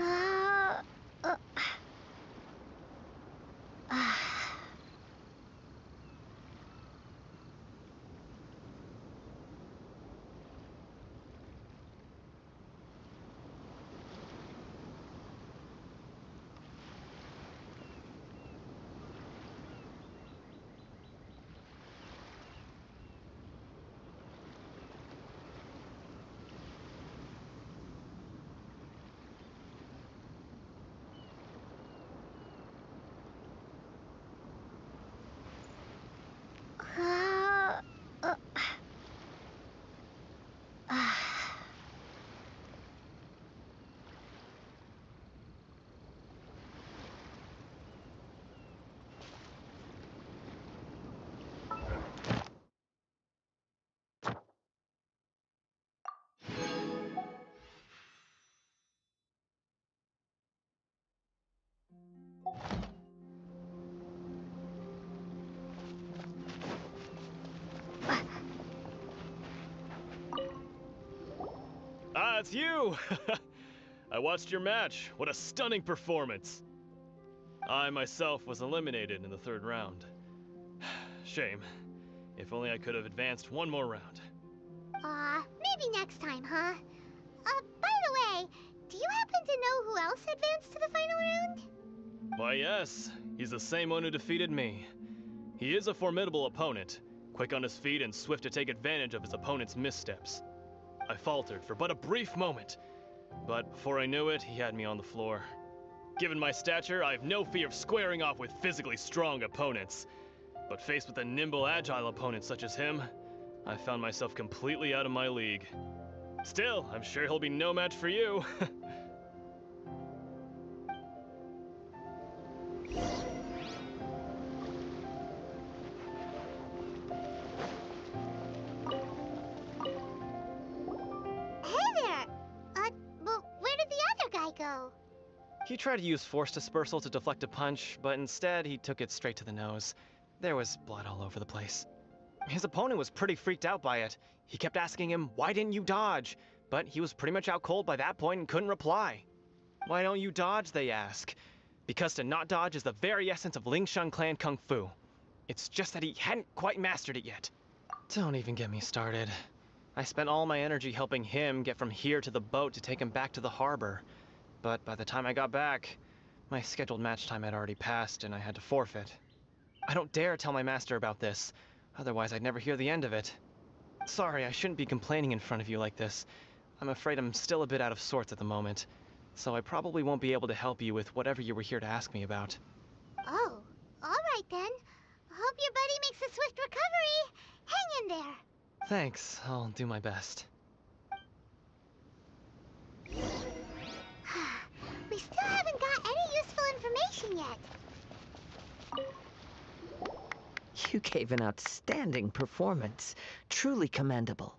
Uh, uh, uh. Uh, uh, uh. Ah, it's you! I watched your match. What a stunning performance. I myself was eliminated in the third round. Shame. If only I could have advanced one more round. Maybe next time, huh? By the way, do you happen to know who else advanced to the final round? Why, yes. He's the same one who defeated me. He is a formidable opponent, quick on his feet and swift to take advantage of his opponent's missteps. I faltered for but a brief moment, but before I knew it, he had me on the floor. Given my stature, I have no fear of squaring off with physically strong opponents. But faced with a nimble, agile opponent such as him, I found myself completely out of my league. Still, I'm sure he'll be no match for you. Well, where did the other guy go? He tried to use force dispersal to deflect a punch, but instead he took it straight to the nose. There was blood all over the place. His opponent was pretty freaked out by it. He kept asking him, "Why didn't you dodge?" But he was pretty much out cold by that point and couldn't reply. "Why don't you dodge?" they ask. Because to not dodge is the very essence of Lingshun clan kung fu. It's just that he hadn't quite mastered it yet. Don't even get me started. I spent all my energy helping him get from here to the boat to take him back to the harbor. But by the time I got back, my scheduled match time had already passed and I had to forfeit. I don't dare tell my master about this, otherwise I'd never hear the end of it. Sorry, I shouldn't be complaining in front of you like this. I'm afraid I'm still a bit out of sorts at the moment, so I probably won't be able to help you with whatever you were here to ask me about. Oh, alright then. Hope your buddy makes a swift recovery. Hang in there. Thanks, I'll do my best. We still haven't got any useful information yet. You gave an outstanding performance. Truly commendable.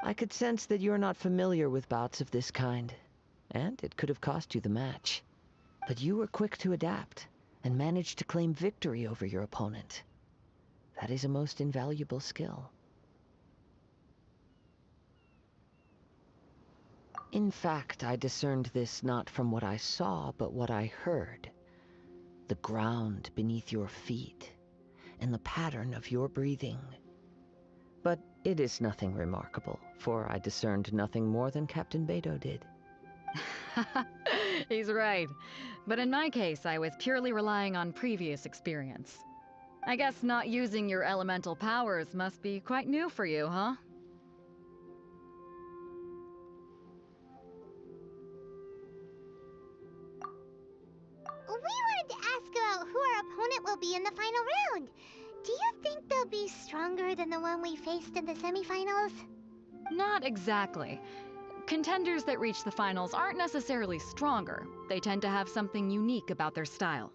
I could sense that you're not familiar with bouts of this kind, and it could have cost you the match. But you were quick to adapt, and managed to claim victory over your opponent. That is a most invaluable skill. In fact, I discerned this not from what I saw, but what I heard. The ground beneath your feet, and the pattern of your breathing. But it is nothing remarkable, for I discerned nothing more than Captain Beto did. He's right. But in my case, I was purely relying on previous experience. I guess not using your elemental powers must be quite new for you, huh? We wanted to ask about who our opponent will be in the final round. Do you think they'll be stronger than the one we faced in the semifinals? Not exactly. Contenders that reach the finals aren't necessarily stronger. They tend to have something unique about their style.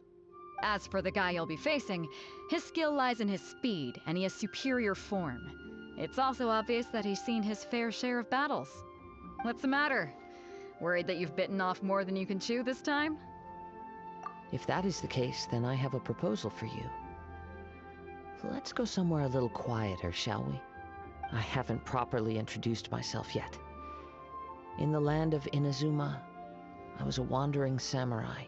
As for the guy you'll be facing, his skill lies in his speed, and he has superior form. It's also obvious that he's seen his fair share of battles. What's the matter? Worried that you've bitten off more than you can chew this time? If that is the case, then I have a proposal for you. Let's go somewhere a little quieter, shall we? I haven't properly introduced myself yet. In the land of Inazuma, I was a wandering samurai.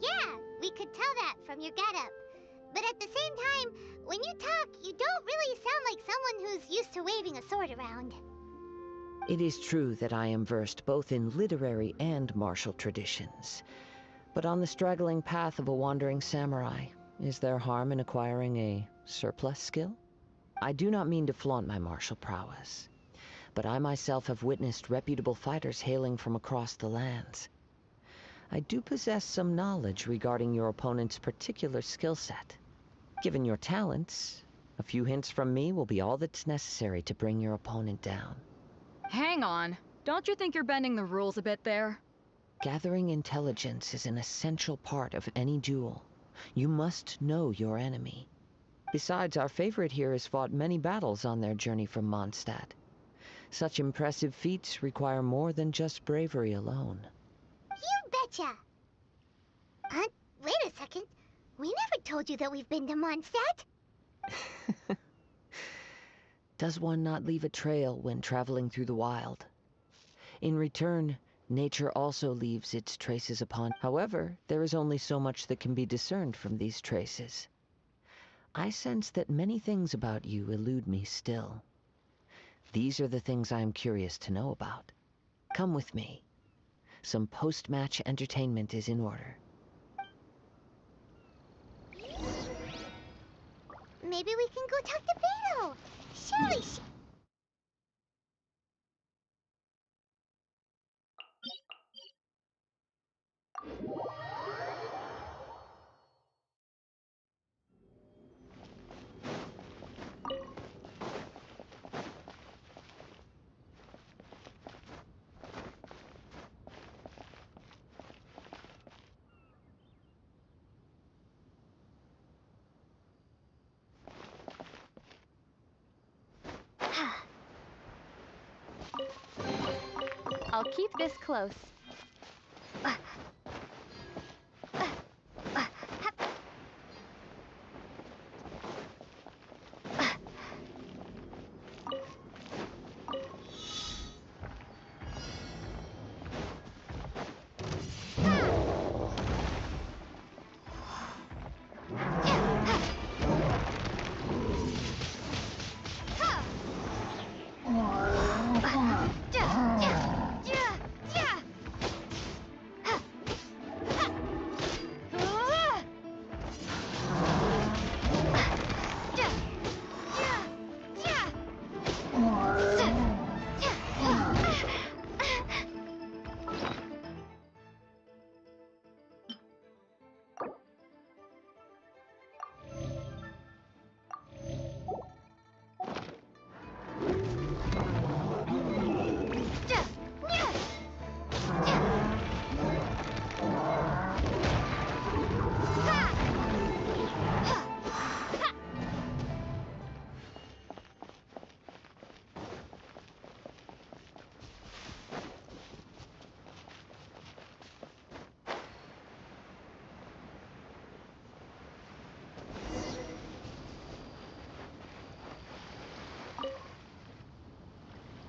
Yeah, we could tell that from your getup. But at the same time, when you talk, you don't really sound like someone who's used to waving a sword around. It is true that I am versed both in literary and martial traditions. But on the straggling path of a wandering samurai, is there harm in acquiring a surplus skill? I do not mean to flaunt my martial prowess, but I myself have witnessed reputable fighters hailing from across the lands. I do possess some knowledge regarding your opponent's particular skill set. Given your talents, a few hints from me will be all that's necessary to bring your opponent down. Hang on. Don't you think you're bending the rules a bit there? Gathering intelligence is an essential part of any duel. You must know your enemy. Besides, our favorite here has fought many battles on their journey from Mondstadt. Such impressive feats require more than just bravery alone. You betcha! Wait a second. We never told you that we've been to Mondstadt. Does one not leave a trail when traveling through the wild? In return, nature also leaves its traces upon. However, there is only so much that can be discerned from these traces. I sense that many things about you elude me still. These are the things I am curious to know about. Come with me. Some post-match entertainment is in order. Maybe we can go talk to Beto. Surely she... I'll keep this close.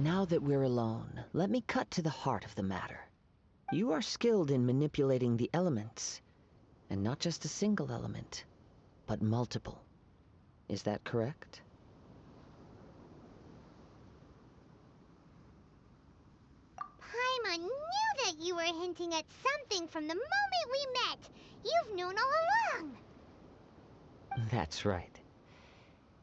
Now that we're alone, let me cut to the heart of the matter. You are skilled in manipulating the elements, and not just a single element, but multiple. Is that correct? Paimon knew that you were hinting at something from the moment we met. You've known all along. That's right.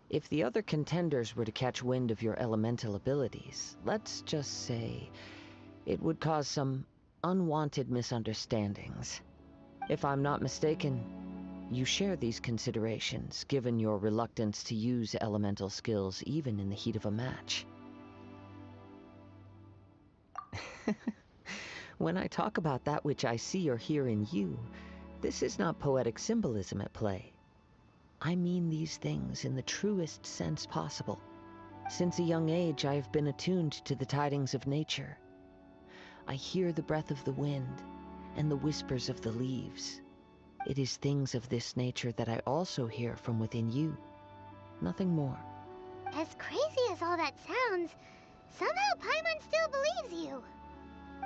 If the other contenders were to catch wind of your elemental abilities, let's just say, it would cause some unwanted misunderstandings. If I'm not mistaken, you share these considerations, given your reluctance to use elemental skills even in the heat of a match. When I talk about that which I see or hear in you, this is not poetic symbolism at play. I mean these things in the truest sense possible. Since a young age, I have been attuned to the tidings of nature. I hear the breath of the wind and the whispers of the leaves. It is things of this nature that I also hear from within you. Nothing more. As crazy as all that sounds, somehow Paimon still believes you.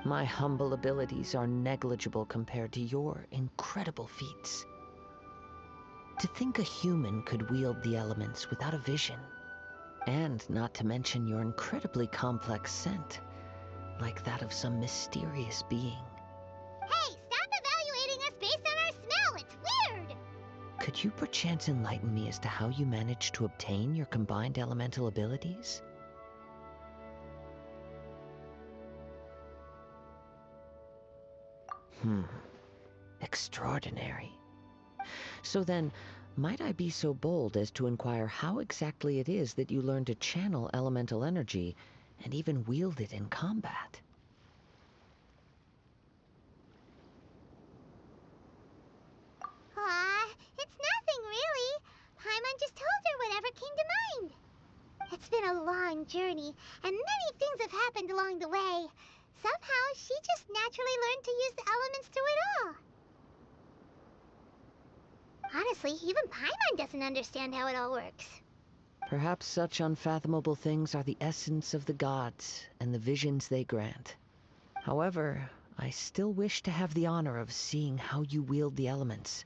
My humble abilities are negligible compared to your incredible feats. To think a human could wield the elements without a vision, and not to mention your incredibly complex scent, like that of some mysterious being. Hey, stop evaluating us based on our smell! It's weird! Could you perchance enlighten me as to how you managed to obtain your combined elemental abilities? Extraordinary. So then, might I be so bold as to inquire how exactly it is that you learned to channel elemental energy and even wield it in combat? Aw, it's nothing really. Paimon just told her whatever came to mind. It's been a long journey, and many things have happened along the way. Somehow, she just naturally learned to use the elements through it all. Honestly, even Paimon doesn't understand how it all works. Perhaps such unfathomable things are the essence of the gods and the visions they grant. However, I still wish to have the honor of seeing how you wield the elements.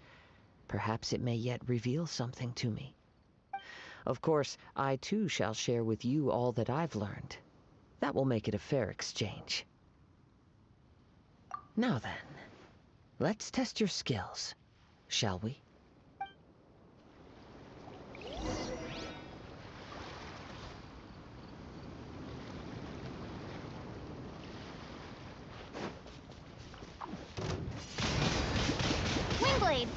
Perhaps it may yet reveal something to me. Of course, I too shall share with you all that I've learned. That will make it a fair exchange. Now then, let's test your skills, shall we? Windblade!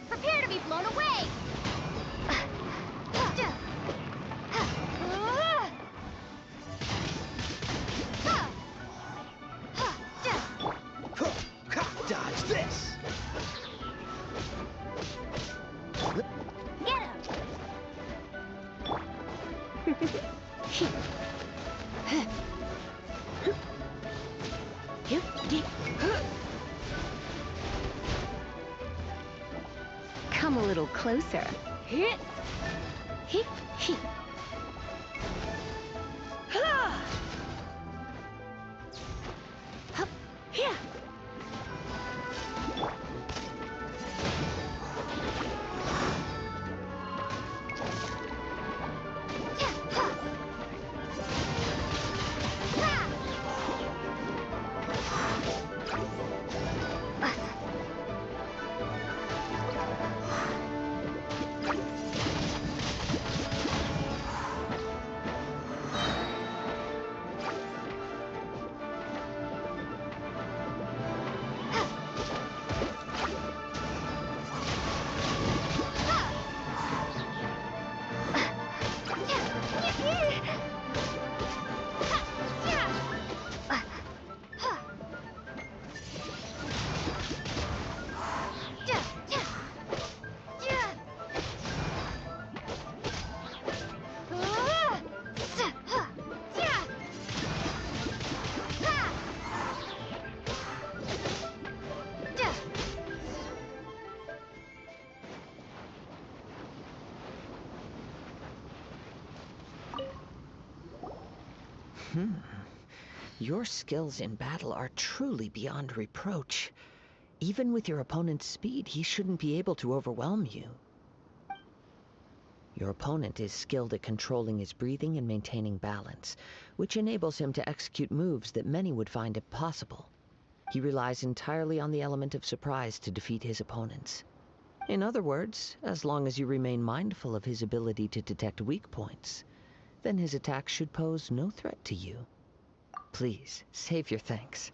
Prepare to be blown away! Dodge this! Get him! Come a little closer. Hit! Hip, hip. Hup! Here! Your skills in battle are truly beyond reproach. Even with your opponent's speed, he shouldn't be able to overwhelm you. Your opponent is skilled at controlling his breathing and maintaining balance, which enables him to execute moves that many would find impossible. He relies entirely on the element of surprise to defeat his opponents. In other words, as long as you remain mindful of his ability to detect weak points, then his attacks should pose no threat to you. Please, save your thanks.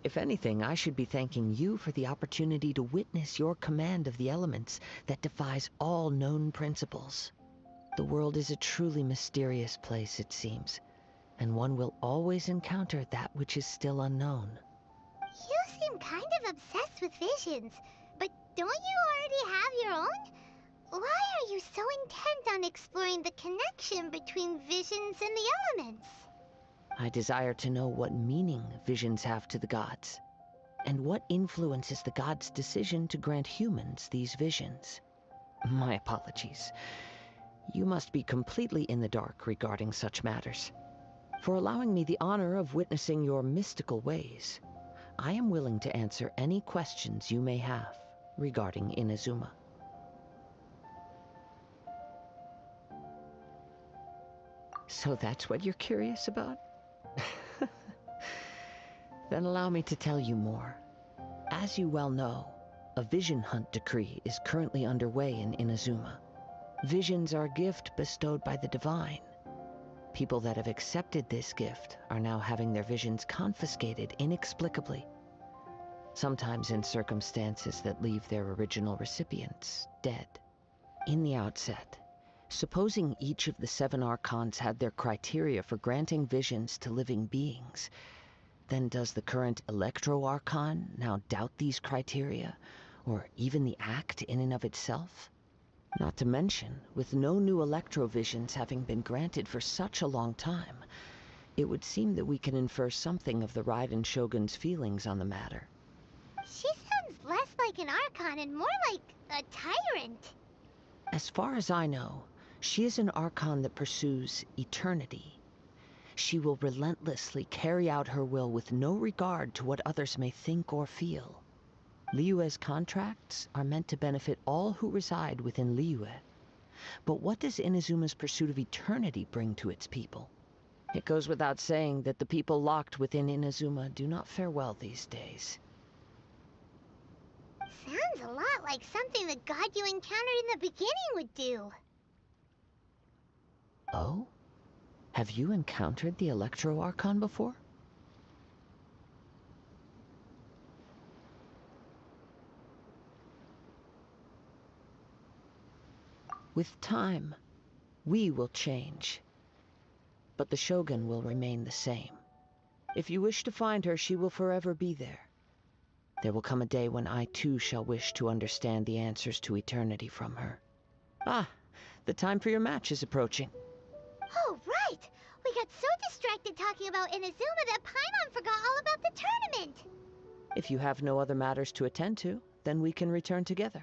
If anything, I should be thanking you for the opportunity to witness your command of the elements that defies all known principles. The world is a truly mysterious place, it seems, and one will always encounter that which is still unknown. You seem kind of obsessed with visions, but don't you already have your own? Why are you so intent on exploring the connection between visions and the elements? I desire to know what meaning visions have to the gods. And what influences the god's decision to grant humans these visions? My apologies. You must be completely in the dark regarding such matters. For allowing me the honor of witnessing your mystical ways, I am willing to answer any questions you may have regarding Inazuma. So that's what you're curious about? Then allow me to tell you more. As you well know, a vision hunt decree is currently underway in Inazuma. Visions are a gift bestowed by the divine. People that have accepted this gift are now having their visions confiscated inexplicably, sometimes in circumstances that leave their original recipients dead. In the outset, supposing each of the 7 archons had their criteria for granting visions to living beings, then does the current Electro Archon now doubt these criteria, or even the act in and of itself? Not to mention, with no new Electro-visions having been granted for such a long time, it would seem that we can infer something of the Raiden Shogun's feelings on the matter. She sounds less like an Archon and more like a tyrant. As far as I know, she is an Archon that pursues eternity. She will relentlessly carry out her will with no regard to what others may think or feel. Liyue's contracts are meant to benefit all who reside within Liyue. But what does Inazuma's pursuit of eternity bring to its people? It goes without saying that the people locked within Inazuma do not fare well these days. Sounds a lot like something the god you encountered in the beginning would do. Oh? Have you encountered the Electro Archon before? With time, we will change. But the Shogun will remain the same. If you wish to find her, she will forever be there. There will come a day when I too shall wish to understand the answers to eternity from her. Ah, the time for your match is approaching. Oh, right! We got so distracted talking about Inazuma that Paimon forgot all about the tournament! If you have no other matters to attend to, then we can return together.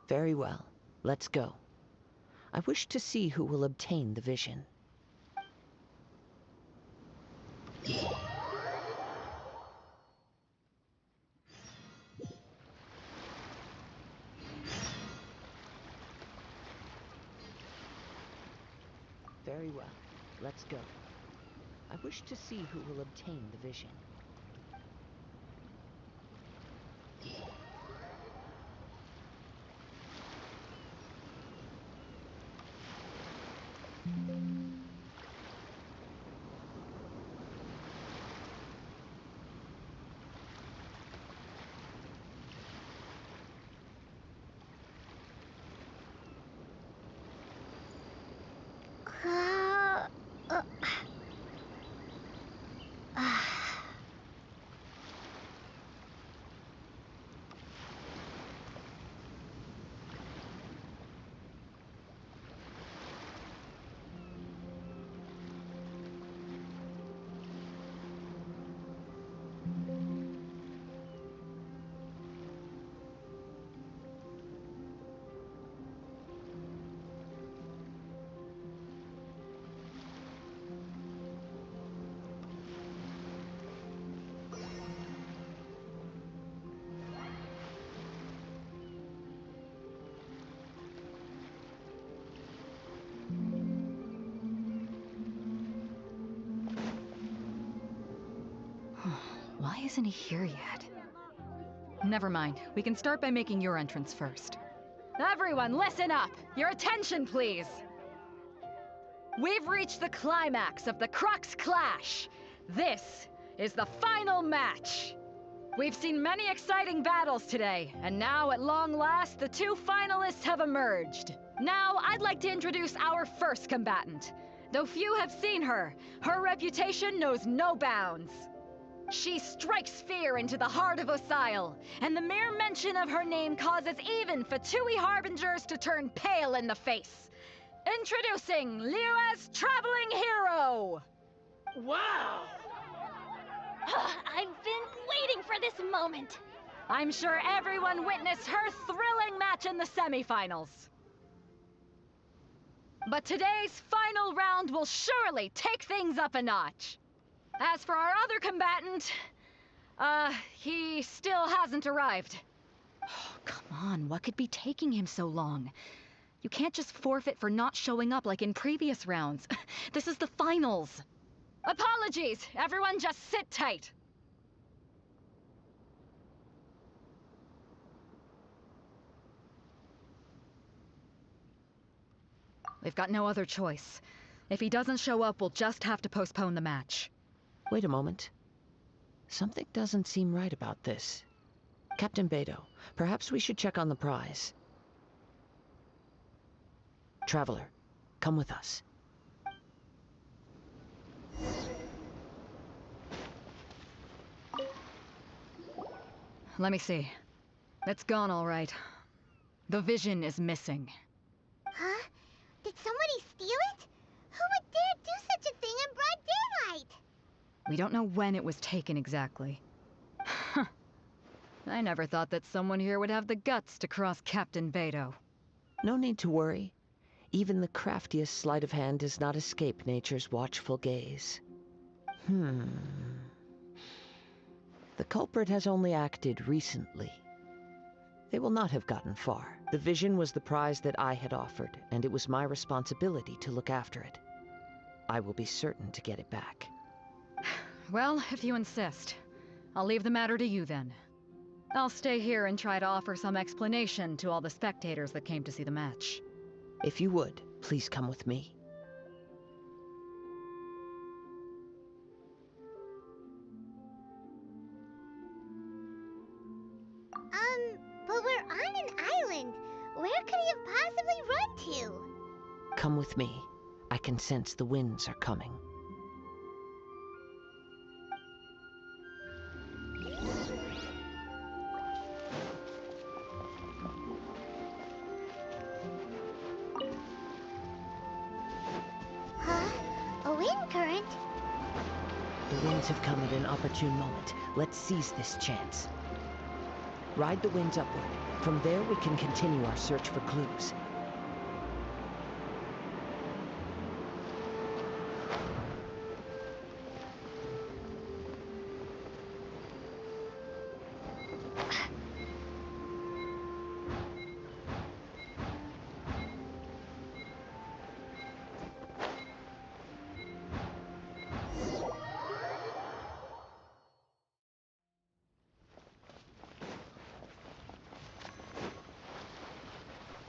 Very well. Let's go. I wish to see who will obtain the vision. Very well. Let's go. I wish to see who will obtain the vision. isn't he here yet? Never mind. We can start by making your entrance first. Everyone, listen up! Your attention, please! We've reached the climax of the Crux Clash! This is the final match! We've seen many exciting battles today, and now, at long last, the two finalists have emerged. Now, I'd like to introduce our first combatant. Though few have seen her, her reputation knows no bounds. She strikes fear into the heart of Osile, and the mere mention of her name causes even Fatui Harbingers to turn pale in the face. Introducing Liyue's Traveling Hero! Wow! I've been waiting for this moment. I'm sure everyone witnessed her thrilling match in the semifinals. But today's final round will surely take things up a notch. As for our other combatant, he still hasn't arrived. Oh, come on, what could be taking him so long? You can't just forfeit for not showing up like in previous rounds. This is the finals. Apologies, everyone just sit tight. We've got no other choice. If he doesn't show up, we'll just have to postpone the match. Wait a moment. Something doesn't seem right about this. Captain Beidou, perhaps we should check on the prize. Traveler, come with us. Let me see. It's gone all right. The vision is missing. Huh? Did somebody steal it? Who would dare do such a thing in broad daylight? We don't know when it was taken exactly. I never thought that someone here would have the guts to cross Captain Beidou. No need to worry. Even the craftiest sleight of hand does not escape nature's watchful gaze. The culprit has only acted recently. They will not have gotten far. The vision was the prize that I had offered, and it was my responsibility to look after it. I will be certain to get it back. Well, if you insist. I'll leave the matter to you then. I'll stay here and try to offer some explanation to all the spectators that came to see the match. If you would, please come with me. But we're on an island. Where could he have possibly run to? Come with me. I can sense the winds are coming. Huh? A wind current? The winds have come at an opportune moment. Let's seize this chance. Ride the winds upward. From there, we can continue our search for clues.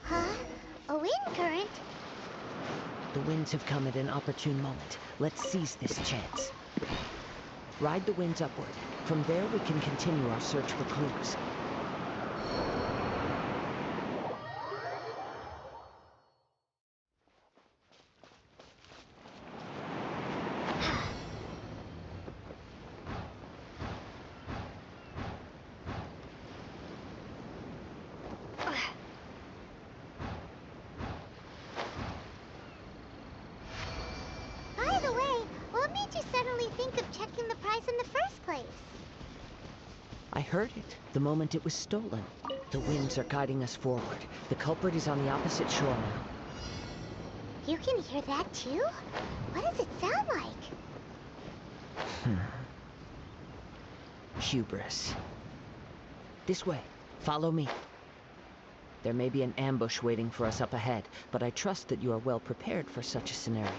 Huh? A wind current? The winds have come at an opportune moment. Let's seize this chance. Ride the winds upward. From there, we can continue our search for clues. By the way, what made you suddenly think of checking the prize in the first place? I heard it the moment it was stolen. The winds are guiding us forward. The culprit is on the opposite shore now. You can hear that too? What does it sound like? Hubris. This way. Follow me. There may be an ambush waiting for us up ahead, but I trust that you are well prepared for such a scenario.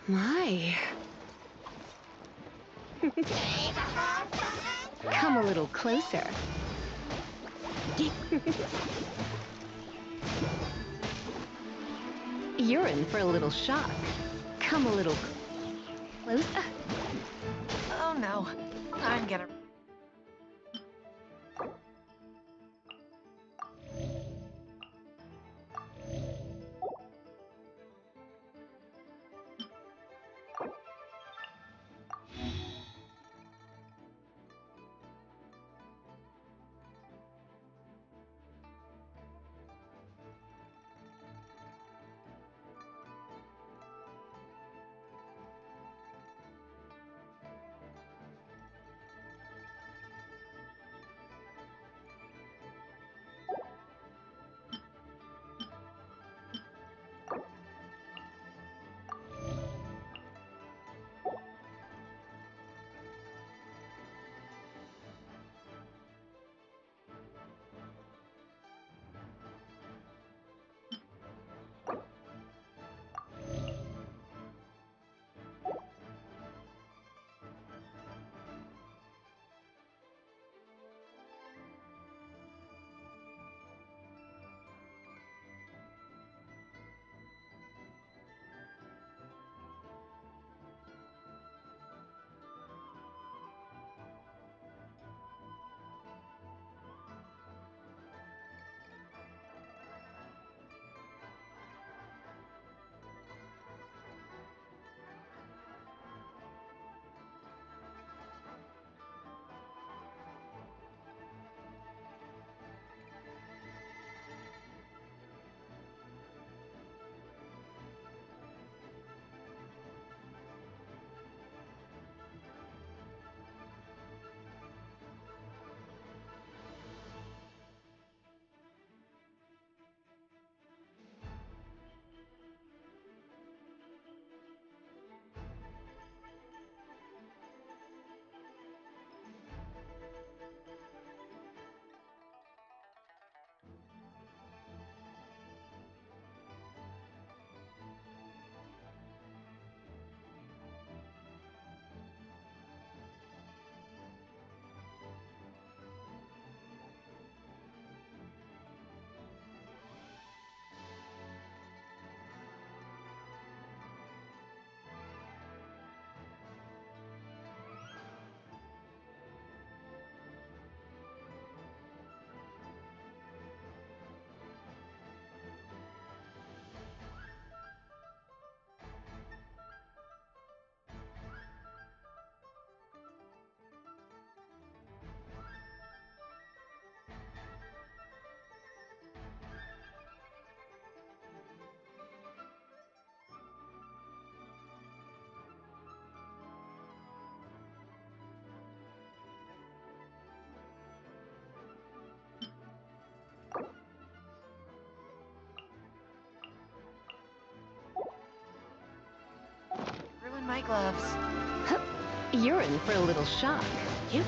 My. Come a little closer. You're in for a little shock. Come a little closer. Oh no, I'm gonna... Ruin my gloves. You're in for a little shock. You.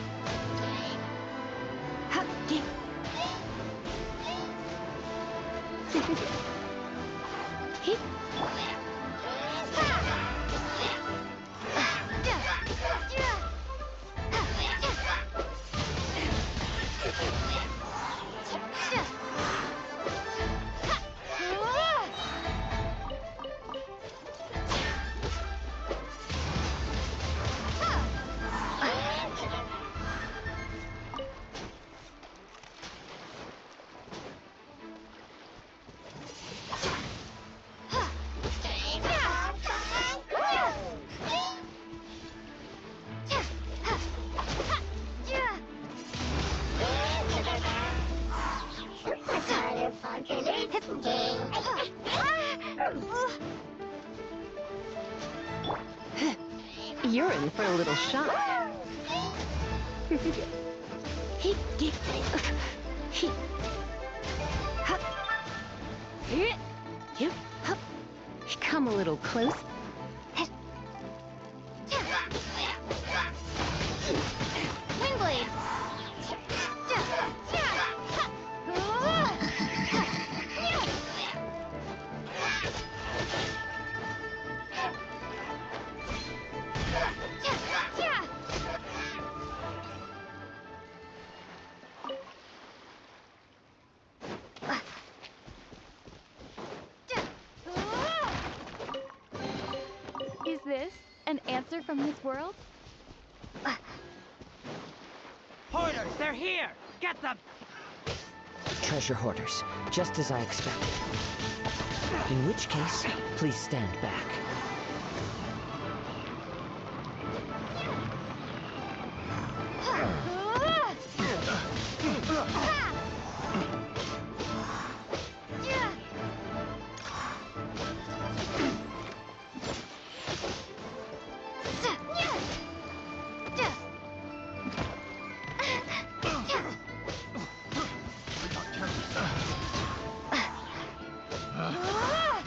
You're in for a little shock. Come a little close. Windblade! answer from this world? Hoarders, they're here! Get them! Treasure hoarders, just as I expected. In which case, please stand back.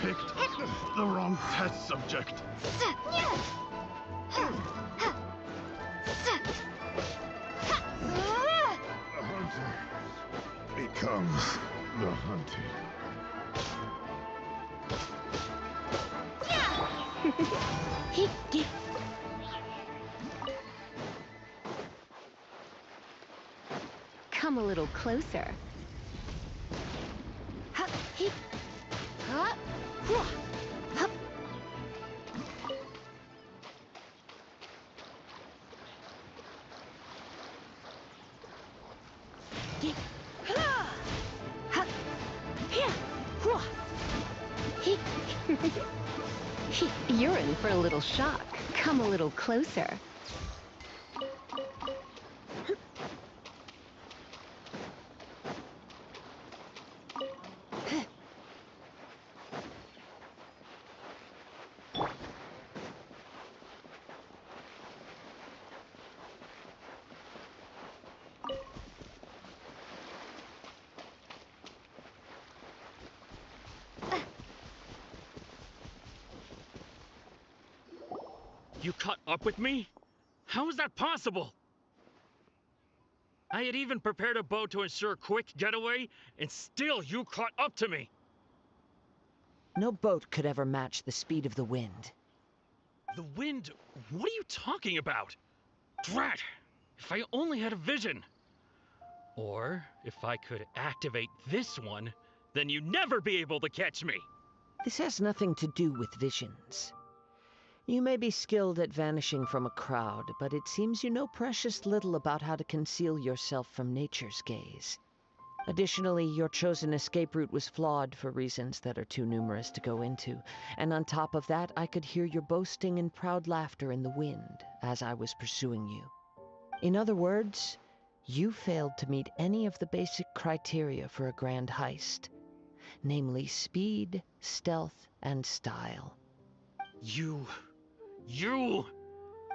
Picked the wrong test subject. The hunter becomes the hunted. Come a little closer. You're in for a little shock. Come a little closer. You caught up with me? How is that possible? I had even prepared a boat to ensure a quick getaway, and still you caught up to me! No boat could ever match the speed of the wind. The wind? What are you talking about? Drat! If I only had a vision! Or, if I could activate this one, then you'd never be able to catch me! This has nothing to do with visions. You may be skilled at vanishing from a crowd, but it seems you know precious little about how to conceal yourself from nature's gaze. Additionally, your chosen escape route was flawed for reasons that are too numerous to go into, and on top of that, I could hear your boasting and proud laughter in the wind as I was pursuing you. In other words, you failed to meet any of the basic criteria for a grand heist, namely speed, stealth, and style. You...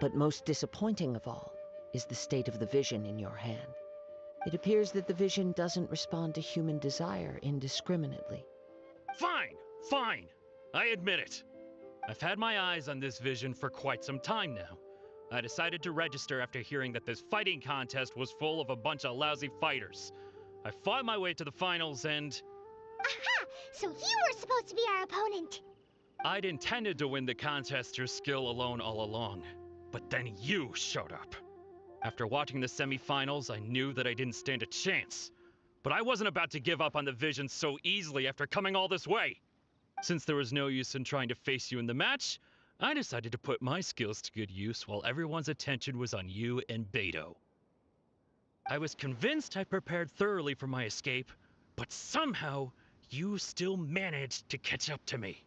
But most disappointing of all is the state of the vision in your hand. It appears that the vision doesn't respond to human desire indiscriminately. Fine! I admit it. I've had my eyes on this vision for quite some time now. I decided to register after hearing that this fighting contest was full of a bunch of lousy fighters. I fought my way to the finals and... Aha! So you were supposed to be our opponent. I'd intended to win the contest through skill alone all along, but then you showed up. After watching the semifinals, I knew that I didn't stand a chance. But I wasn't about to give up on the vision so easily after coming all this way. Since there was no use in trying to face you in the match, I decided to put my skills to good use while everyone's attention was on you and Beto. I was convinced I prepared thoroughly for my escape, but somehow you still managed to catch up to me.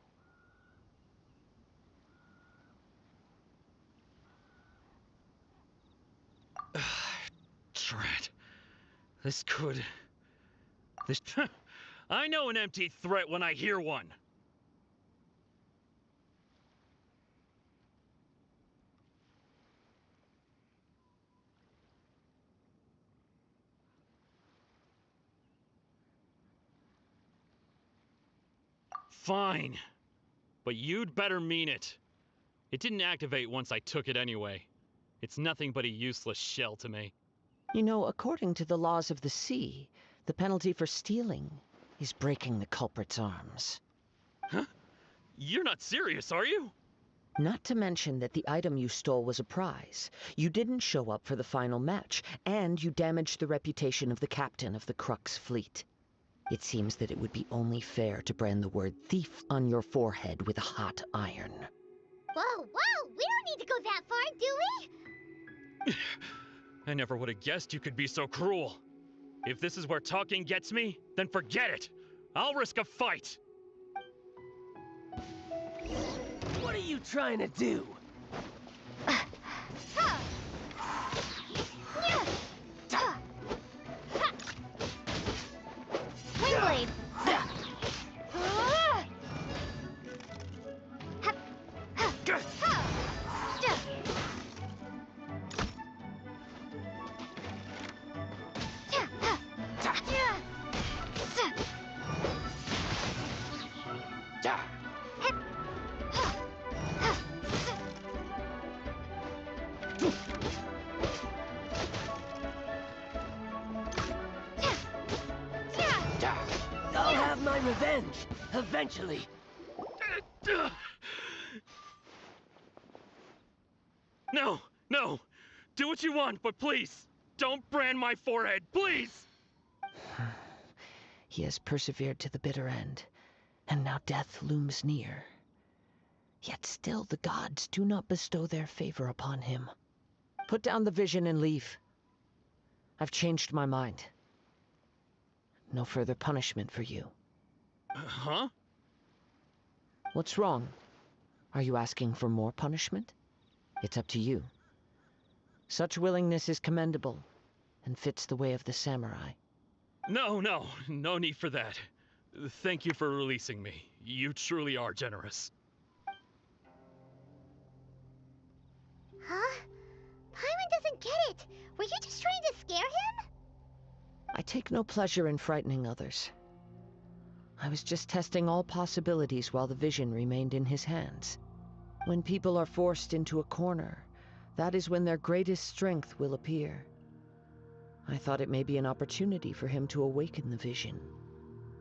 Drat. This... I know an empty threat when I hear one. Fine. But you'd better mean it. It didn't activate once I took it anyway. It's nothing but a useless shell to me. You know, according to the laws of the sea, the penalty for stealing is breaking the culprit's arms. Huh? You're not serious, are you? Not to mention that the item you stole was a prize. You didn't show up for the final match, and you damaged the reputation of the captain of the Crux fleet. It seems that it would be only fair to brand the word thief on your forehead with a hot iron. Whoa, we don't need to go go that far, do we? I never would have guessed you could be so cruel. If this is where talking gets me, then forget it. I'll risk a fight. What are you trying to do? Windblade! I'll have my revenge, eventually. No, no. Do what you want, but please, don't brand my forehead, please! He has persevered to the bitter end, and now death looms near. Yet still the gods do not bestow their favor upon him. Put down the vision and leave. I've changed my mind. No further punishment for you. Huh? What's wrong? Are you asking for more punishment? It's up to you. Such willingness is commendable, and fits the way of the samurai. No need for that. Thank you for releasing me. You truly are generous. Huh? Paimon doesn't get it. Were you just trying to scare him? I take no pleasure in frightening others. I was just testing all possibilities while the vision remained in his hands. When people are forced into a corner, that is when their greatest strength will appear. I thought it may be an opportunity for him to awaken the vision.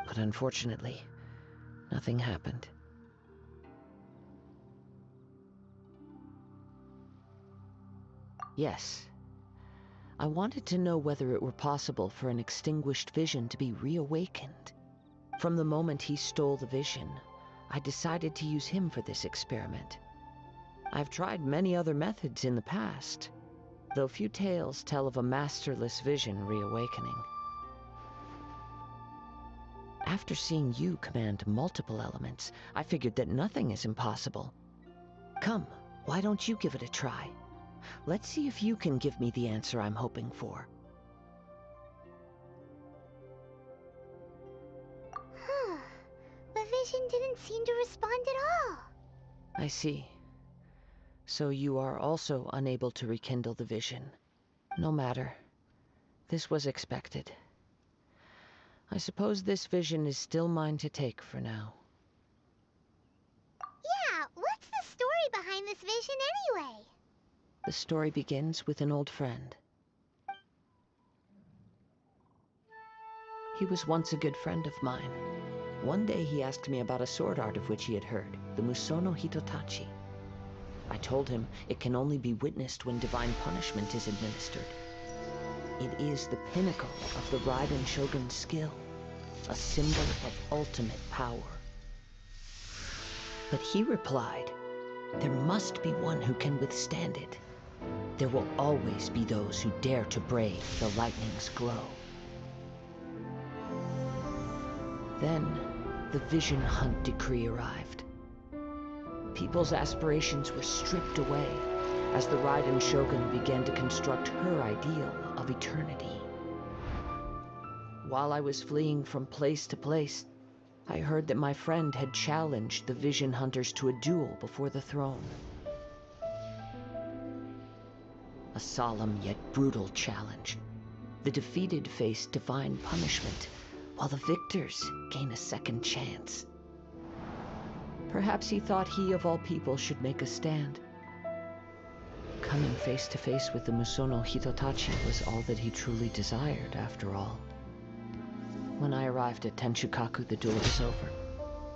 But unfortunately, nothing happened. Yes. I wanted to know whether it were possible for an extinguished vision to be reawakened. From the moment he stole the vision, I decided to use him for this experiment. I've tried many other methods in the past, though few tales tell of a masterless vision reawakening. After seeing you command multiple elements, I figured that nothing is impossible. Come, why don't you give it a try? Let's see if you can give me the answer I'm hoping for. The vision didn't seem to respond at all. I see. So you are also unable to rekindle the vision. No matter. This was expected. I suppose this vision is still mine to take for now. Yeah, what's the story behind this vision anyway? The story begins with an old friend. He was once a good friend of mine. One day he asked me about a sword art of which he had heard, the Musono Hitotachi. I told him it can only be witnessed when divine punishment is administered. It is the pinnacle of the Raiden Shogun's skill, a symbol of ultimate power. But he replied, there must be one who can withstand it. There will always be those who dare to brave the lightning's glow. Then, the Vision Hunt decree arrived. People's aspirations were stripped away as the Raiden Shogun began to construct her ideal of eternity. While I was fleeing from place to place, I heard that my friend had challenged the Vision Hunters to a duel before the throne. A solemn yet brutal challenge. The defeated face divine punishment, while the victors gain a second chance. Perhaps he thought he of all people should make a stand. Coming face to face with the Musono Hitotachi was all that he truly desired, after all. When I arrived at Tenshukaku, the duel was over.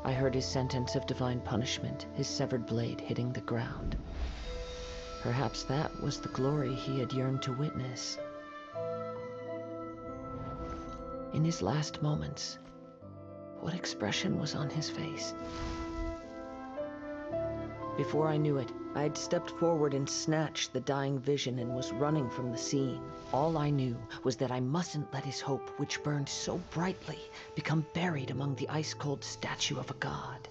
I heard his sentence of divine punishment, his severed blade hitting the ground. Perhaps that was the glory he had yearned to witness. In his last moments, what expression was on his face? Before I knew it, I'd stepped forward and snatched the dying vision and was running from the scene. All I knew was that I mustn't let his hope, which burned so brightly, become buried among the ice-cold statue of a god.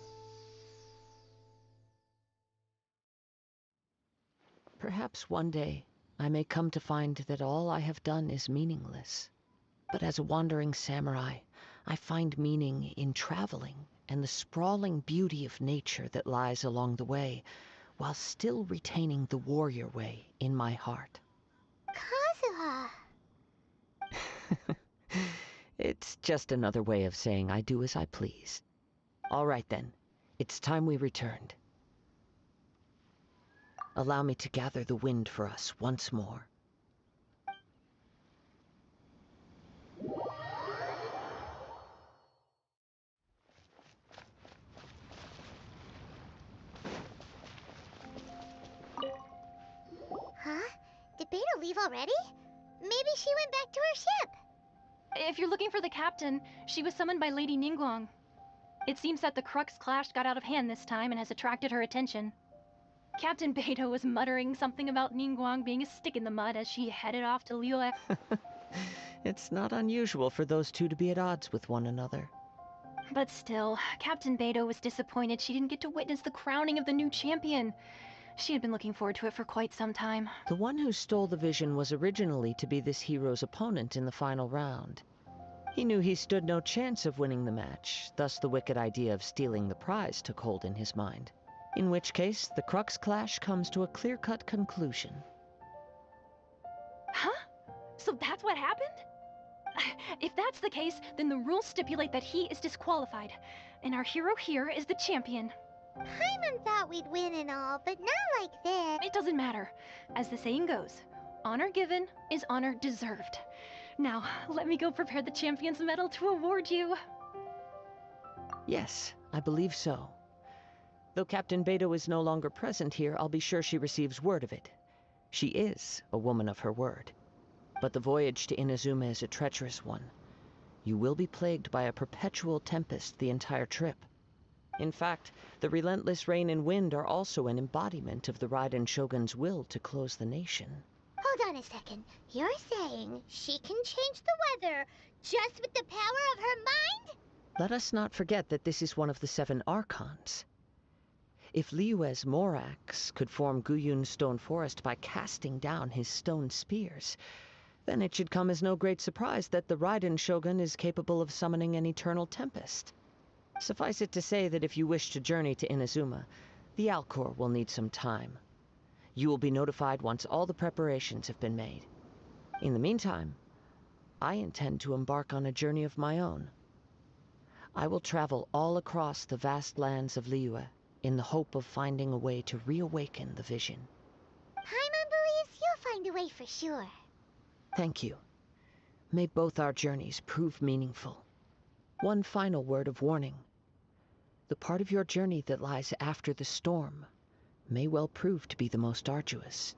Perhaps one day I may come to find that all I have done is meaningless. But as a wandering samurai, I find meaning in traveling and the sprawling beauty of nature that lies along the way, while still retaining the warrior way in my heart. Kazuha. It's just another way of saying I do as I please. All right then, it's time we returned. Allow me to gather the wind for us once more. Huh? Did Beta leave already? Maybe she went back to her ship. If you're looking for the captain, she was summoned by Lady Ningguang. It seems that the Crux clash got out of hand this time and has attracted her attention. Captain Beidou was muttering something about Ningguang being a stick in the mud as she headed off to Liyue. It's not unusual for those two to be at odds with one another. But still, Captain Beidou was disappointed she didn't get to witness the crowning of the new champion. She had been looking forward to it for quite some time. The one who stole the vision was originally to be this hero's opponent in the final round. He knew he stood no chance of winning the match, thus the wicked idea of stealing the prize took hold in his mind. In which case, the Crux clash comes to a clear-cut conclusion. Huh? So that's what happened? If that's the case, then the rules stipulate that he is disqualified, and our hero here is the champion. Paimon thought we'd win and all, but not like this. It doesn't matter. As the saying goes, honor given is honor deserved. Now, let me go prepare the champion's medal to award you. Yes, I believe so. Though Captain Beidou is no longer present here, I'll be sure she receives word of it. She is a woman of her word. But the voyage to Inazuma is a treacherous one. You will be plagued by a perpetual tempest the entire trip. In fact, the relentless rain and wind are also an embodiment of the Raiden Shogun's will to close the nation. Hold on a second. You're saying she can change the weather just with the power of her mind? Let us not forget that this is one of the 7 Archons. If Liyue's Morax could form Guyun's stone forest by casting down his stone spears, then it should come as no great surprise that the Raiden Shogun is capable of summoning an eternal tempest. Suffice it to say that if you wish to journey to Inazuma, the Alcor will need some time. You will be notified once all the preparations have been made. In the meantime, I intend to embark on a journey of my own. I will travel all across the vast lands of Liyue in the hope of finding a way to reawaken the vision. Paimon believes you'll find a way for sure. Thank you. May both our journeys prove meaningful. One final word of warning. The part of your journey that lies after the storm may well prove to be the most arduous.